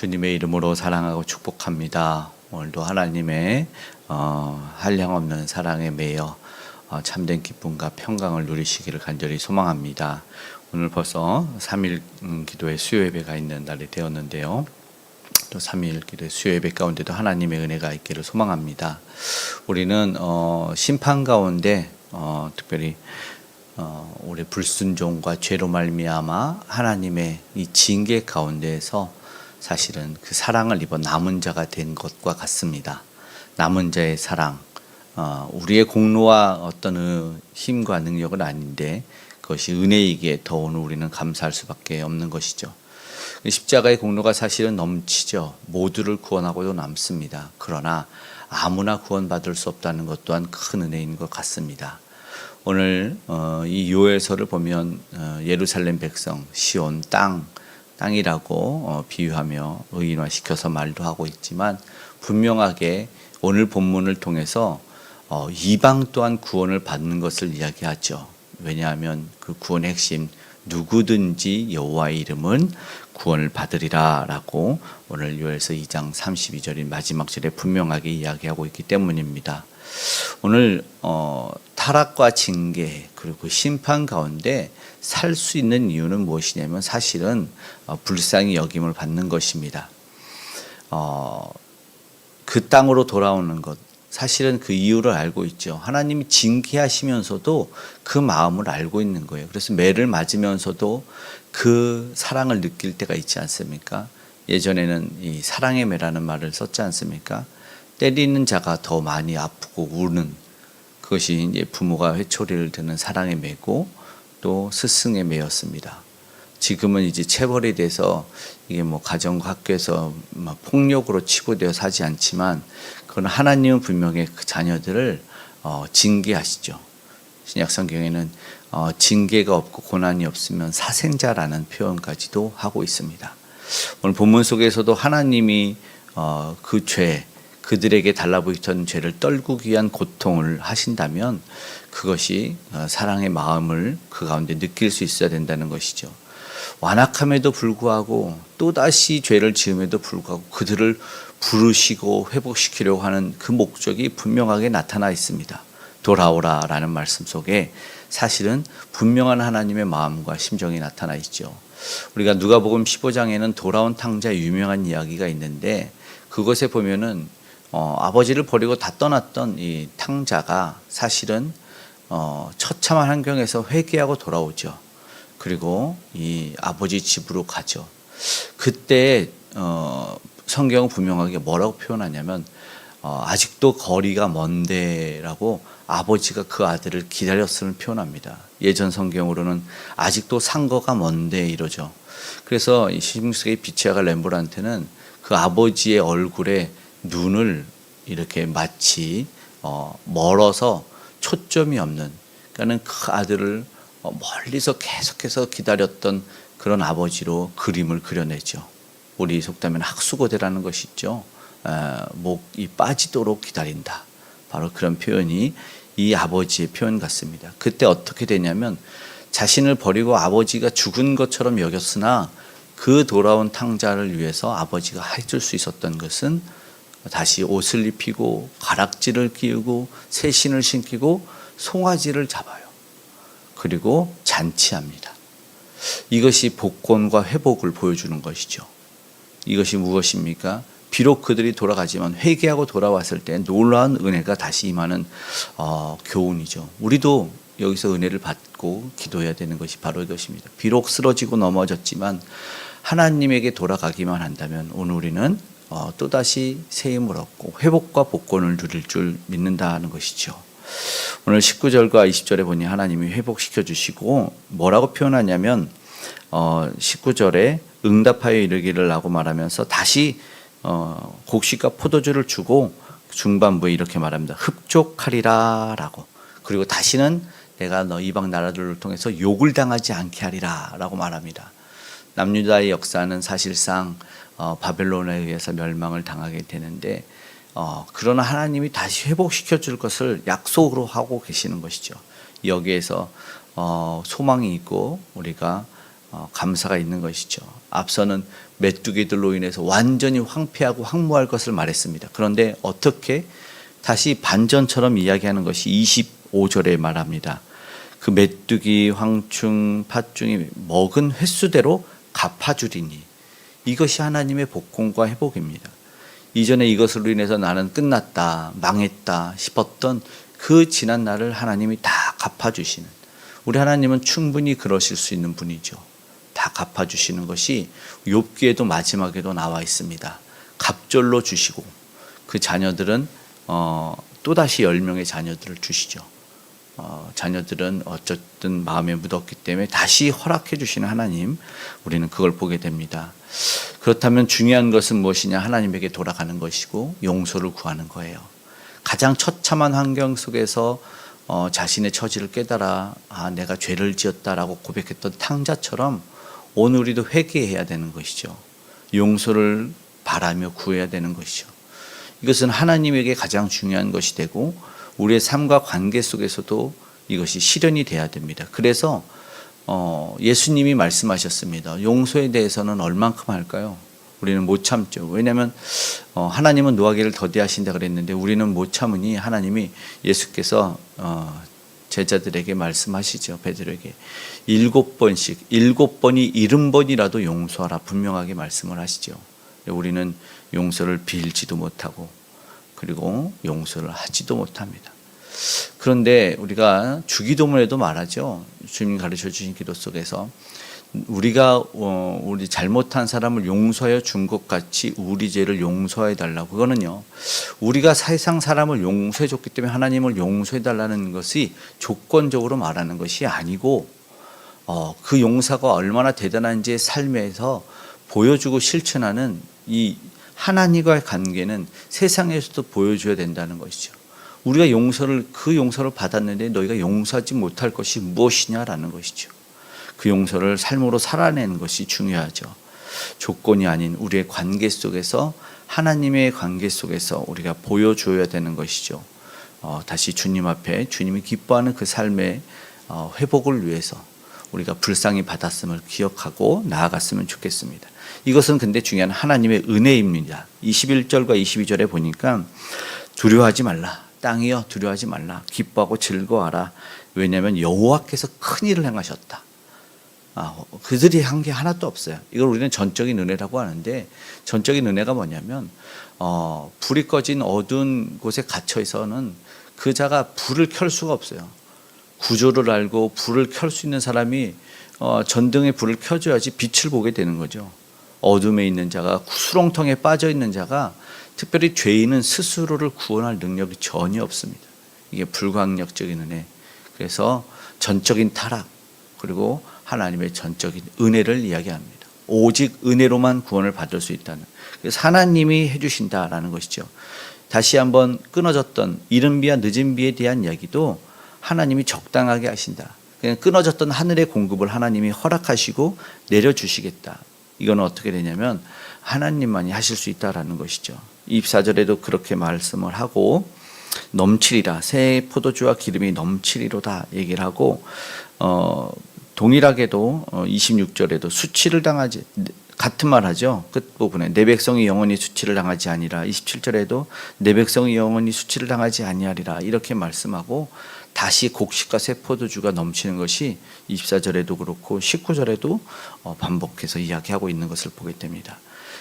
주님의 이름으로 사랑하고 축복합니다. 오늘도 하나님의 한량없는 사랑에 매여 참된 기쁨과 평강을 누리시기를 간절히 소망합니다. 오늘 벌써 3일 기도의 수요 예배가 있는 날이 되었는데요. 또 3일 기도의 수요 예배 가운데도 하나님의 은혜가 있기를 소망합니다. 우리는 심판 가운데 특별히 우리 불순종과 죄로 말미암아 하나님의 이 징계 가운데에서 사실은 그 사랑을 입어 남은 자가 된 것과 같습니다. 남은 자의 사랑, 우리의 공로와 어떤 힘과 능력은 아닌데 그것이 은혜이기에 더 오늘 우리는 감사할 수밖에 없는 것이죠. 십자가의 공로가 사실은 넘치죠. 모두를 구원하고도 남습니다. 그러나 아무나 구원받을 수 없다는 것 또한 큰 은혜인 것 같습니다. 오늘 이 요엘서를 보면 예루살렘 백성, 시온 땅이라고 비유하며 의인화시켜서 말도 하고 있지만 분명하게 오늘 본문을 통해서 이방 또한 구원을 받는 것을 이야기하죠. 왜냐하면 그 구원의 핵심 누구든지 여호와의 이름은 구원을 받으리라 라고 오늘 요엘서 2장 32절인 마지막 절에 분명하게 이야기하고 있기 때문입니다. 오늘 타락과 징계 그리고 심판 가운데 살 수 있는 이유는 무엇이냐면 사실은 불쌍히 여김을 받는 것입니다. 그 땅으로 돌아오는 것 사실은 그 이유를 알고 있죠. 하나님이 징계하시면서도 그 마음을 알고 있는 거예요. 그래서 매를 맞으면서도 그 사랑을 느낄 때가 있지 않습니까? 예전에는 이 사랑의 매라는 말을 썼지 않습니까? 때리는 자가 더 많이 아프고 우는 그것이 이제 부모가 회초리를 드는 사랑의 매고 또 스승의 매였습니다. 지금은 이제 체벌이 돼서 이게 뭐 가정과 학교에서 폭력으로 치부되어서 하지 않지만 그건 하나님은 분명히 그 자녀들을 징계하시죠. 신약 성경에는 징계가 없고 고난이 없으면 사생자라는 표현까지도 하고 있습니다. 오늘 본문 속에서도 하나님이 그 죄 그들에게 달라붙은 죄를 떨구기 위한 고통을 하신다면 그것이 사랑의 마음을 그 가운데 느낄 수 있어야 된다는 것이죠. 완악함에도 불구하고 또다시 죄를 지음에도 불구하고 그들을 부르시고 회복시키려고 하는 그 목적이 분명하게 나타나 있습니다. 돌아오라 라는 말씀 속에 사실은 분명한 하나님의 마음과 심정이 나타나 있죠. 우리가 누가복음 15장에는 돌아온 탕자의 유명한 이야기가 있는데 그것에 보면은 아버지를 버리고 다 떠났던 이 탕자가 사실은 처참한 환경에서 회개하고 돌아오죠. 그리고 이 아버지 집으로 가죠. 그때 성경은 분명하게 뭐라고 표현하냐면 아직도 거리가 먼데라고 아버지가 그 아들을 기다렸음을 표현합니다. 예전 성경으로는 아직도 상거가 먼데 이러죠. 그래서 이 시중세의 비치아가 렘브란트는 그 아버지의 얼굴에 눈을 이렇게 마치 멀어서 초점이 없는 그러니까는 그 아들을 멀리서 계속해서 기다렸던 그런 아버지로 그림을 그려내죠. 우리 속담에는 학수고대라는 것이 있죠. 목이 빠지도록 기다린다. 바로 그런 표현이 이 아버지의 표현 같습니다. 그때 어떻게 되냐면 자신을 버리고 아버지가 죽은 것처럼 여겼으나 그 돌아온 탕자를 위해서 아버지가 해줄 수 있었던 것은 다시 옷을 입히고 가락지를 끼우고 새 신을 신기고 송아지를 잡아요. 그리고 잔치합니다. 이것이 복권과 회복을 보여주는 것이죠. 이것이 무엇입니까? 비록 그들이 돌아가지만 회개하고 돌아왔을 때 놀라운 은혜가 다시 임하는 교훈이죠. 우리도 여기서 은혜를 받고 기도해야 되는 것이 바로 이것입니다. 비록 쓰러지고 넘어졌지만 하나님에게 돌아가기만 한다면 오늘 우리는 또다시 새 힘을 얻고 회복과 복권을 누릴 줄 믿는다는 것이죠. 오늘 19절과 20절에 보니 하나님이 회복시켜 주시고 뭐라고 표현하냐면 19절에 응답하여 이르기를 라고 말하면서 다시 곡식과 포도주를 주고 중반부에 이렇게 말합니다. 흡족하리라 라고. 그리고 다시는 내가 너 이방 나라들을 통해서 욕을 당하지 않게 하리라 라고 말합니다. 남유다의 역사는 사실상 바벨론에 의해서 멸망을 당하게 되는데 그러나 하나님이 다시 회복시켜 줄 것을 약속으로 하고 계시는 것이죠. 여기에서 소망이 있고 우리가 감사가 있는 것이죠. 앞서는 메뚜기들로 인해서 완전히 황폐하고 황무할 것을 말했습니다. 그런데 어떻게 다시 반전처럼 이야기하는 것이 25절에 말합니다. 그 메뚜기, 황충, 팥중이 먹은 횟수대로 갚아주리니, 이것이 하나님의 복권과 회복입니다. 이전에 이것으로 인해서 나는 끝났다, 망했다 싶었던 그 지난 날을 하나님이 다 갚아주시는, 우리 하나님은 충분히 그러실 수 있는 분이죠. 다 갚아주시는 것이 욥기에도 마지막에도 나와 있습니다. 갑절로 주시고 그 자녀들은 또다시 10명의 자녀들을 주시죠. 자녀들은 어쨌든 마음에 묻었기 때문에 다시 허락해 주시는 하나님, 우리는 그걸 보게 됩니다. 그렇다면 중요한 것은 무엇이냐? 하나님에게 돌아가는 것이고 용서를 구하는 거예요. 가장 처참한 환경 속에서 자신의 처지를 깨달아 내가 죄를 지었다라고 고백했던 탕자처럼 오늘 우리도 회개해야 되는 것이죠. 용서를 바라며 구해야 되는 것이죠. 이것은 하나님에게 가장 중요한 것이 되고 우리의 삶과 관계 속에서도 이것이 실현이 돼야 됩니다. 그래서 예수님이 말씀하셨습니다. 용서에 대해서는 얼만큼 할까요? 우리는 못 참죠. 왜냐하면 하나님은 노하기를 더디하신다 그랬는데 우리는 못 참으니 하나님이 예수께서 제자들에게 말씀하시죠. 베드로에게 7번씩 7번이 70번이라도 용서하라 분명하게 말씀을 하시죠. 우리는 용서를 빌지도 못하고 그리고 용서를 하지도 못합니다. 그런데 우리가 주기도문에도 말하죠. 주님 가르쳐 주신 기도 속에서 우리가 우리 잘못한 사람을 용서하여 준 것 같이 우리 죄를 용서해 달라고. 그거는요, 우리가 세상 사람을 용서해 줬기 때문에 하나님을 용서해 달라는 것이 조건적으로 말하는 것이 아니고 그 용서가 얼마나 대단한지 삶에서 보여주고 실천하는 이 하나님과의 관계는 세상에서도 보여줘야 된다는 것이죠. 우리가 그 용서를 받았는데 너희가 용서하지 못할 것이 무엇이냐라는 것이죠. 그 용서를 삶으로 살아내는 것이 중요하죠. 조건이 아닌 우리의 관계 속에서, 하나님의 관계 속에서 우리가 보여줘야 되는 것이죠. 다시 주님 앞에 주님이 기뻐하는 그 삶의 회복을 위해서 우리가 불쌍히 받았음을 기억하고 나아갔으면 좋겠습니다. 이것은 근데 중요한 하나님의 은혜입니다. 21절과 22절에 보니까 두려워하지 말라. 땅이여 두려워하지 말라. 기뻐하고 즐거워하라. 왜냐하면 여호와께서 큰 일을 행하셨다. 그들이 한 게 하나도 없어요. 이걸 우리는 전적인 은혜라고 하는데, 전적인 은혜가 뭐냐면 불이 꺼진 어두운 곳에 갇혀 있어서는 그 자가 불을 켤 수가 없어요. 구조를 알고 불을 켤 수 있는 사람이 전등에 불을 켜줘야지 빛을 보게 되는 거죠. 어둠에 있는 자가, 수렁텅에 빠져 있는 자가, 특별히 죄인은 스스로를 구원할 능력이 전혀 없습니다. 이게 불광력적인 은혜. 그래서 전적인 타락, 그리고 하나님의 전적인 은혜를 이야기합니다. 오직 은혜로만 구원을 받을 수 있다는, 그래서 하나님이 해주신다라는 것이죠. 다시 한번 끊어졌던 이른 비와 늦은 비에 대한 이야기도 하나님이 적당하게 하신다. 그냥 끊어졌던 하늘의 공급을 하나님이 허락하시고 내려주시겠다. 이건 어떻게 되냐면 하나님만이 하실 수 있다라는 것이죠. 24절에도 그렇게 말씀을 하고 넘치리라, 새 포도주와 기름이 넘치리로다 얘기를 하고, 동일하게도 26절에도 수치를 당하지, 같은 말 하죠. 끝부분에 내 백성이 영원히 수치를 당하지 아니라, 27절에도 내 백성이 영원히 수치를 당하지 아니하리라 이렇게 말씀하고, 다시 곡식과 새 포도주가 넘치는 것이 24절에도 그렇고 19절에도 반복해서 이야기하고 있는 것을 보게 됩니다.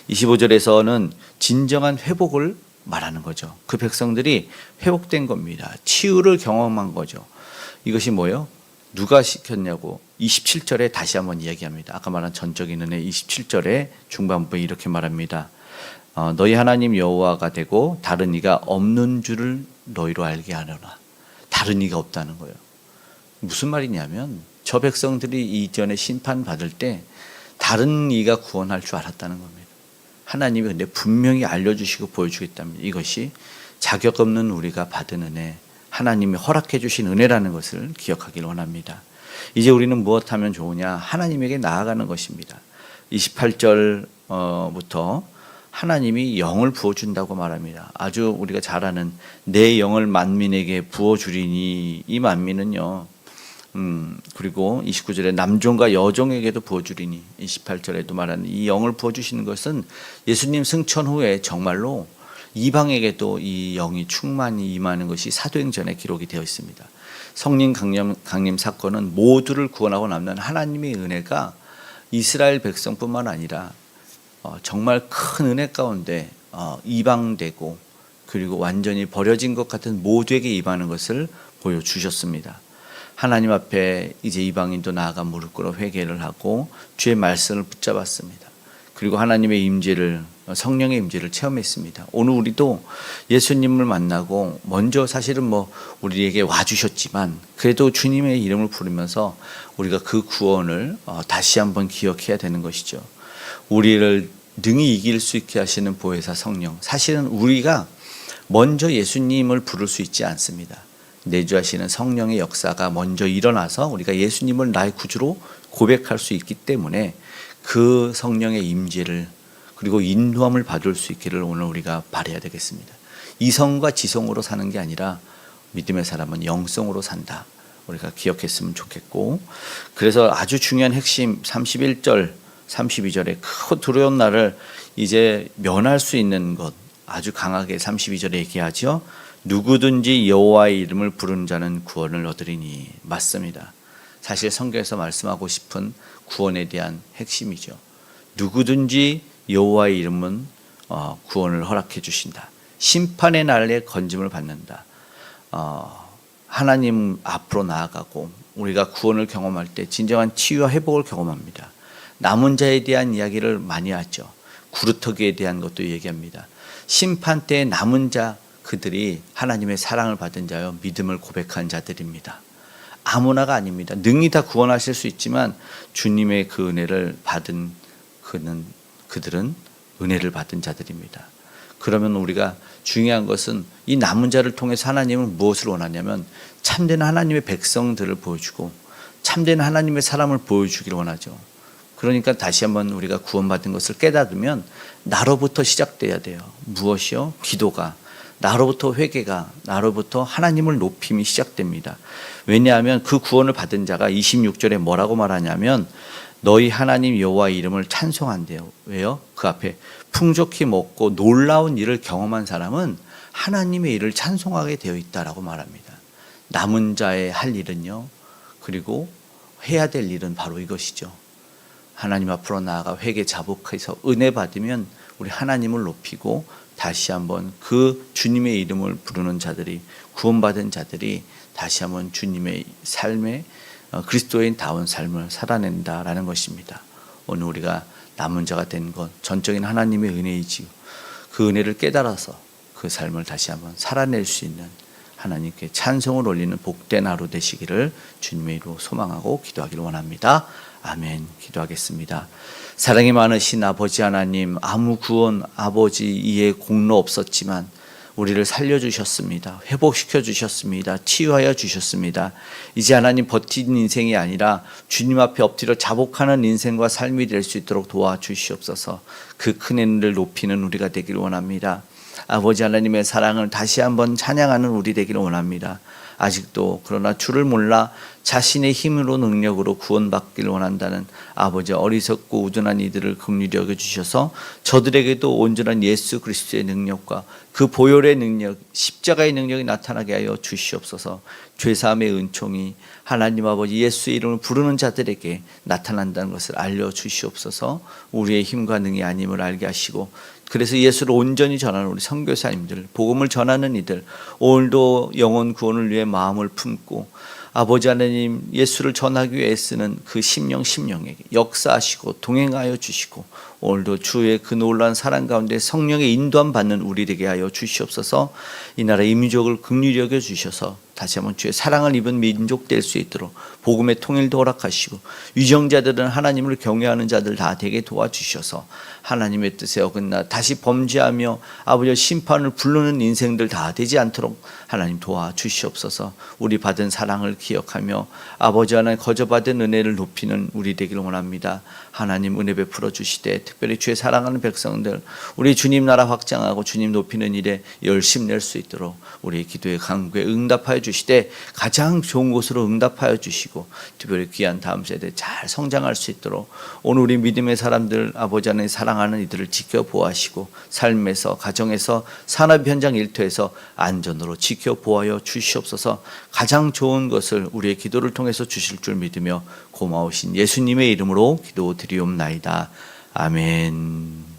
25절에서는 진정한 회복을 말하는 거죠. 그 백성들이 회복된 겁니다. 치유를 경험한 거죠. 이것이 뭐예요? 누가 시켰냐고 27절에 다시 한번 이야기합니다. 아까 말한 전적인 은혜 27절에 중반부에 이렇게 말합니다. 너희 하나님 여호와가 되고 다른 이가 없는 줄을 너희로 알게 하노라. 다른 이가 없다는 거예요. 무슨 말이냐면 저 백성들이 이전에 심판받을 때 다른 이가 구원할 줄 알았다는 겁니다. 하나님이 근데 분명히 알려주시고 보여주겠답니다. 이것이 자격 없는 우리가 받은 은혜, 하나님이 허락해 주신 은혜라는 것을 기억하길 원합니다. 이제 우리는 무엇하면 좋으냐? 하나님에게 나아가는 것입니다. 28절부터 하나님이 영을 부어준다고 말합니다. 아주 우리가 잘 아는 내 영을 만민에게 부어주리니, 이 만민은요, 그리고 29절에 남종과 여종에게도 부어주리니 28절에도 말하는 이 영을 부어주시는 것은 예수님 승천 후에 정말로 이방에게도 이 영이 충만히 임하는 것이 사도행전에 기록이 되어 있습니다. 성령 강림 사건은 모두를 구원하고 남는 하나님의 은혜가 이스라엘 백성뿐만 아니라 정말 큰 은혜 가운데 이방되고 그리고 완전히 버려진 것 같은 모두에게 임하는 것을 보여주셨습니다. 하나님 앞에 이제 이방인도 나아가 무릎 꿇어 회개를 하고 주의 말씀을 붙잡았습니다. 그리고 하나님의 임재를, 성령의 임재를 체험했습니다. 오늘 우리도 예수님을 만나고 먼저 사실은 우리에게 와주셨지만 그래도 주님의 이름을 부르면서 우리가 그 구원을 다시 한번 기억해야 되는 것이죠. 우리를 능히 이길 수 있게 하시는 보혜사 성령. 사실은 우리가 먼저 예수님을 부를 수 있지 않습니다. 내주하시는 성령의 역사가 먼저 일어나서 우리가 예수님을 나의 구주로 고백할 수 있기 때문에 그 성령의 임재를 그리고 인도함을 받을 수 있기를 오늘 우리가 바라야 되겠습니다. 이성과 지성으로 사는 게 아니라 믿음의 사람은 영성으로 산다. 우리가 기억했으면 좋겠고, 그래서 아주 중요한 핵심 31절 32절에 크고 두려운 날을 이제 면할 수 있는 것 아주 강하게 32절에 얘기하죠. 누구든지 여호와의 이름을 부르는 자는 구원을 얻으리니. 맞습니다. 사실 성경에서 말씀하고 싶은 구원에 대한 핵심이죠. 누구든지 여호와의 이름은 구원을 허락해 주신다. 심판의 날에 건짐을 받는다. 하나님 앞으로 나아가고 우리가 구원을 경험할 때 진정한 치유와 회복을 경험합니다. 남은 자에 대한 이야기를 많이 하죠. 구루터기에 대한 것도 얘기합니다. 심판 때의 남은 자, 그들이 하나님의 사랑을 받은 자여 믿음을 고백한 자들입니다. 아무나가 아닙니다. 능히 다 구원하실 수 있지만 주님의 그 은혜를 받은 그들은 은혜를 받은 자들입니다. 그러면 우리가 중요한 것은 이 남은 자를 통해서 하나님은 무엇을 원하냐면 참된 하나님의 백성들을 보여주고 참된 하나님의 사람을 보여주기를 원하죠. 그러니까 다시 한번 우리가 구원받은 것을 깨닫으면 나로부터 시작돼야 돼요. 무엇이요? 기도가. 나로부터 회개가, 나로부터 하나님을 높임이 시작됩니다. 왜냐하면 그 구원을 받은 자가 26절에 뭐라고 말하냐면 너희 하나님 여호와의 이름을 찬송한대요. 왜요? 그 앞에 풍족히 먹고 놀라운 일을 경험한 사람은 하나님의 일을 찬송하게 되어 있다라고 말합니다. 남은 자의 할 일은요, 그리고 해야 될 일은 바로 이것이죠. 하나님 앞으로 나아가 회개 자복해서 은혜 받으면 우리 하나님을 높이고 다시 한번 그 주님의 이름을 부르는 자들이, 구원받은 자들이 다시 한번 주님의 삶에 그리스도인다운 삶을 살아낸다라는 것입니다. 오늘 우리가 남은 자가 된 것 전적인 하나님의 은혜이지요. 그 은혜를 깨달아서 그 삶을 다시 한번 살아낼 수 있는 하나님께 찬송을 올리는 복된 하루 되시기를 주님의 이름으로 소망하고 기도하기를 원합니다. 아멘. 기도하겠습니다. 사랑이 많으신 아버지 하나님, 아무 구원 아버지 이에 공로 없었지만 우리를 살려주셨습니다. 회복시켜 주셨습니다. 치유하여 주셨습니다. 이제 하나님 버티는 인생이 아니라 주님 앞에 엎드려 자복하는 인생과 삶이 될 수 있도록 도와주시옵소서. 그 큰 은혜를 높이는 우리가 되기를 원합니다. 아버지 하나님의 사랑을 다시 한번 찬양하는 우리 되기를 원합니다. 아직도 그러나 주를 몰라 자신의 힘으로 능력으로 구원받기를 원한다는 아버지 어리석고 우둔한 이들을 긍휼히 여겨주셔서 저들에게도 온전한 예수 그리스도의 능력과 그 보혈의 능력, 십자가의 능력이 나타나게 하여 주시옵소서. 죄사함의 은총이 하나님 아버지 예수의 이름을 부르는 자들에게 나타난다는 것을 알려주시옵소서. 우리의 힘과 능이 아님을 알게 하시고 그래서 예수를 온전히 전하는 우리 선교사님들, 복음을 전하는 이들, 오늘도 영혼 구원을 위해 마음을 품고 아버지 하나님 예수를 전하기 위해 애쓰는 그 심령에게 역사하시고 동행하여 주시고 오늘도 주의 그 놀라운 사랑 가운데 성령의 인도함 받는 우리 되게 하여 주시옵소서. 이 나라 이민족을 긍휼히 여겨 주셔서 다시 한번 주의 사랑을 입은 민족 될 수 있도록 복음의 통일도 허락하시고 위정자들은 하나님을 경외하는 자들 다 되게 도와주셔서 하나님의 뜻에 어긋나 다시 범죄하며 아버지의 심판을 부르는 인생들 다 되지 않도록 하나님 도와주시옵소서. 우리 받은 사랑을 기억하며 아버지 하나님 거저받은 은혜를 높이는 우리 되기를 원합니다. 하나님 은혜 베풀어 주시되 특별히 주의 사랑하는 백성들 우리 주님 나라 확장하고 주님 높이는 일에 열심 낼 수 있도록 우리의 기도의 간구에 응답하여 주시되 가장 좋은 곳으로 응답하여 주시고 특별히 귀한 다음 세대 잘 성장할 수 있도록 오늘 우리 믿음의 사람들 아버지 하나님 사랑하는 이들을 지켜보아시고 삶에서 가정에서 산업 현장 일터에서 안전으로 지켜보아여 주시옵소서. 가장 좋은 것을 우리의 기도를 통해서 주실 줄 믿으며 고마우신 예수님의 이름으로 기도드리옵나이다. 아멘.